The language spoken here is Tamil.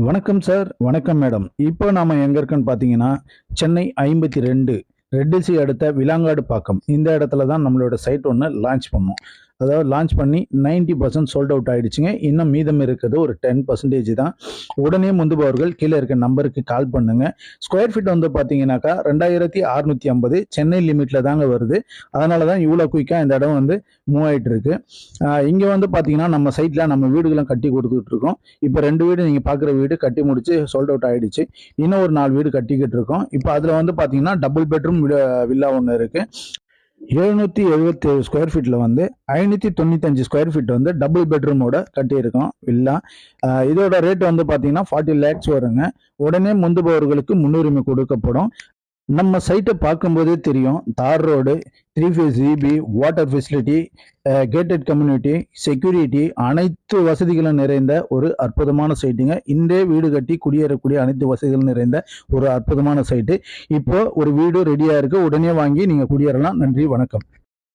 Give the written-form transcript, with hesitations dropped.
வணக்கம் சார். வணக்கம் மேடம். இப்போ நாம எங்க இருக்கோன்னு பார்த்தீங்கன்னா, சென்னை 52 ரெட்டில்ஸி அடுத்த விலாங்காடு பாக்கம். இந்த இடத்துல தான் நம்மளோட சைட் ஒண்ணு லான்ச் பண்ணோம். அதாவது லான்ச் பண்ணி 90% சோல்ட் அவுட் ஆயிடுச்சுங்க. இன்னும் மீதம் இருக்கிறது ஒரு 10% தான். உடனே முந்துபவர்கள் கீழே இருக்க நம்பருக்கு கால் பண்ணுங்க. ஸ்கொயர் ஃபீட் வந்து பார்த்தீங்கன்னாக்கா 2650 சென்னை லிமிட்ல தாங்க வருது. அதனால தான் இவ்வளோ குயிக்காக இந்த இடம் வந்து மூவ் ஆயிட்டு இருக்கு. இங்கே வந்து பார்த்தீங்கன்னா நம்ம சைட்டில் நம்ம வீடுகளும் கட்டி கொடுத்துட்டு இருக்கோம். இப்போ 2 வீடு நீங்கள் பார்க்குற வீடு கட்டி முடிச்சு சோல்ட் அவுட் ஆயிடுச்சு. இன்னும் ஒரு 4 வீடு கட்டிக்கிட்டு இருக்கோம். இப்போ அதில் வந்து பார்த்தீங்கன்னா டபுள் பெட்ரூம் வில்லா ஒன்று இருக்கு. 777 ஸ்கொயர் ஃபீட்ல வந்து 595 ஸ்கொயர் ஃபீட் வந்து டபுள் பெட்ரூமோட கட்டியிருக்கோம் வில்லா. இதோட ரேட் வந்து பார்த்தீங்கன்னா 40 லேக்ஸ் வருங்க. உடனே முந்துபவர்களுக்கு முன்னுரிமை கொடுக்கப்படும். நம்ம சைட்டை பார்க்கும்போதே தெரியும். தார் road, 3 face EB, water facility, gated community, security அனைத்து வசதிகளும் நிறைந்த ஒரு அற்புதமான சைட்டுங்க. இன்றே வீடு கட்டி குடியேறக்கூடிய அனைத்து வசதிகளும் நிறைந்த ஒரு அற்புதமான சைட்டு. இப்போ ஒரு வீடு ரெடியாக இருக்கு. உடனே வாங்கி நீங்கள் குடியேறலாம். நன்றி, வணக்கம்.